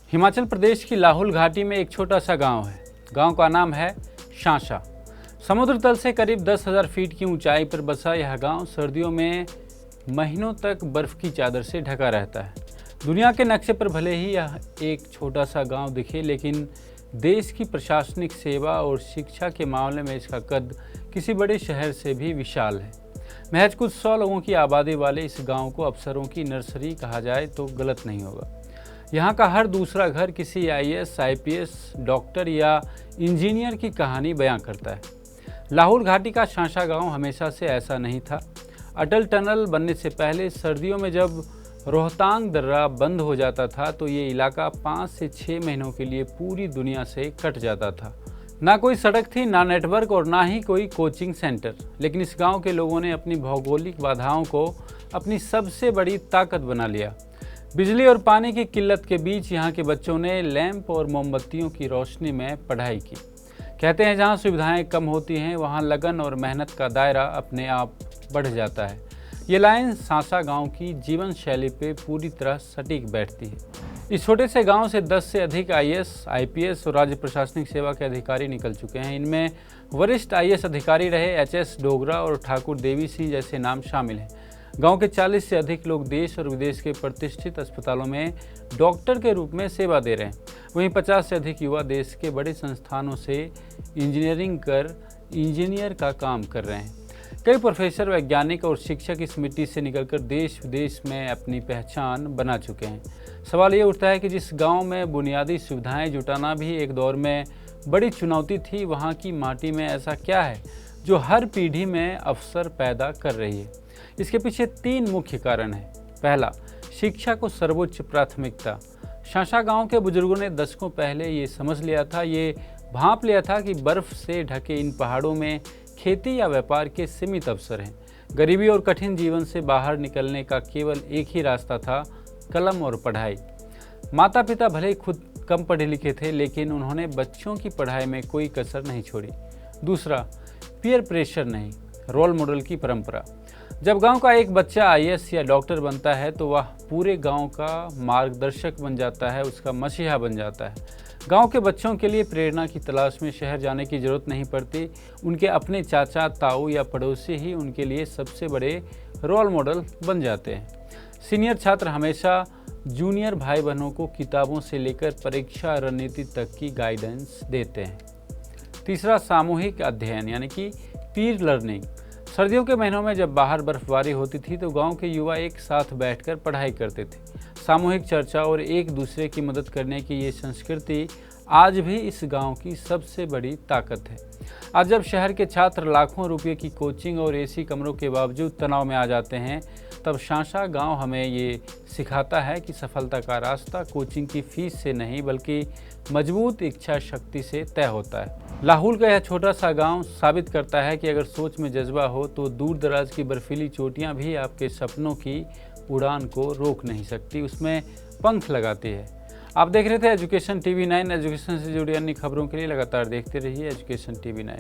हिमाचल प्रदेश की लाहौल घाटी में एक छोटा सा गांव है। गांव का नाम है शांशा। समुद्र तल से करीब 10,000 फीट की ऊंचाई पर बसा यह गांव सर्दियों में महीनों तक बर्फ की चादर से ढका रहता है। दुनिया के नक्शे पर भले ही यह एक छोटा सा गांव दिखे, लेकिन देश की प्रशासनिक सेवा और शिक्षा के मामले में इसका कद किसी बड़े शहर से भी विशाल है। महज कुछ 100 लोगों की आबादी वाले इस गांव को अफसरों की नर्सरी कहा जाए तो गलत नहीं होगा। यहाँ का हर दूसरा घर किसी IAS, IPS, डॉक्टर या इंजीनियर की कहानी बयां करता है। लाहौल घाटी का शांशा गांव हमेशा से ऐसा नहीं था। अटल टनल बनने से पहले सर्दियों में जब रोहतांग दर्रा बंद हो जाता था तो ये इलाका 5 से 6 महीनों के लिए पूरी दुनिया से कट जाता था। ना कोई सड़क थी, ना नेटवर्क और ना ही कोई कोचिंग सेंटर। लेकिन इस गांव के लोगों ने अपनी भौगोलिक बाधाओं को अपनी सबसे बड़ी ताकत बना लिया। बिजली और पानी की किल्लत के बीच यहाँ के बच्चों ने लैंप और मोमबत्तियों की रोशनी में पढ़ाई की। कहते हैं जहाँ सुविधाएं कम होती हैं वहाँ लगन और मेहनत का दायरा अपने आप बढ़ जाता है। ये लाइन शांशा गांव की जीवन शैली पे पूरी तरह सटीक बैठती है। इस छोटे से गांव से 10 से अधिक IAS, IPS और राज्य प्रशासनिक सेवा के अधिकारी निकल चुके हैं। इनमें वरिष्ठ IAS अधिकारी रहे HS डोगरा और ठाकुर देवी सिंह जैसे नाम शामिल हैं। गांव के 40 से अधिक लोग देश और विदेश के प्रतिष्ठित अस्पतालों में डॉक्टर के रूप में सेवा दे रहे हैं। वहीं 50 से अधिक युवा देश के बड़े संस्थानों से इंजीनियरिंग कर इंजीनियर का काम कर रहे हैं। कई प्रोफेसर, वैज्ञानिक और शिक्षक इस मिट्टी से निकलकर देश विदेश में अपनी पहचान बना चुके हैं। सवाल ये उठता है कि जिस गांव में बुनियादी सुविधाएं जुटाना भी एक दौर में बड़ी चुनौती थी, वहां की माटी में ऐसा क्या है जो हर पीढ़ी में अवसर पैदा कर रही है? इसके पीछे 3 मुख्य कारण हैं। पहला, शिक्षा को सर्वोच्च प्राथमिकता। शांशा गांव के बुजुर्गों ने दशकों पहले ये समझ लिया था, ये भांप लिया था कि बर्फ से ढके इन पहाड़ों में खेती या व्यापार के सीमित अवसर हैं। गरीबी और कठिन जीवन से बाहर निकलने का केवल एक ही रास्ता था, कलम और पढ़ाई। माता पिता भले ही खुद कम पढ़े लिखे थे, लेकिन उन्होंने बच्चों की पढ़ाई में कोई कसर नहीं छोड़ी। दूसरा, पीयर प्रेशर नहीं, रोल मॉडल की परंपरा। जब गांव का एक बच्चा IAS या डॉक्टर बनता है तो वह पूरे गांव का मार्गदर्शक बन जाता है, उसका मसीहा बन जाता है। गांव के बच्चों के लिए प्रेरणा की तलाश में शहर जाने की जरूरत नहीं पड़ती। उनके अपने चाचा, ताऊ या पड़ोसी ही उनके लिए सबसे बड़े रोल मॉडल बन जाते हैं। सीनियर छात्र हमेशा जूनियर भाई बहनों को किताबों से लेकर परीक्षा रणनीति तक की गाइडेंस देते हैं। तीसरा, सामूहिक अध्ययन यानी कि पीर लर्निंग। सर्दियों के महीनों में जब बाहर बर्फबारी होती थी तो गांव के युवा एक साथ बैठकर पढ़ाई करते थे। सामूहिक चर्चा और एक दूसरे की मदद करने की ये संस्कृति आज भी इस गांव की सबसे बड़ी ताकत है। आज जब शहर के छात्र लाखों रुपए की कोचिंग और AC कमरों के बावजूद तनाव में आ जाते हैं, तब शांशा गांव हमें ये सिखाता है कि सफलता का रास्ता कोचिंग की फीस से नहीं बल्कि मजबूत इच्छा शक्ति से तय होता है। लाहौल का यह छोटा सा गांव साबित करता है कि अगर सोच में जज्बा हो तो दूर दराज की बर्फीली चोटियां भी आपके सपनों की उड़ान को रोक नहीं सकती, उसमें पंख लगाती है। आप देख रहे थे एजुकेशन TV 9। एजुकेशन से जुड़ी अन्य खबरों के लिए लगातार देखते रहिए एजुकेशन TV 9।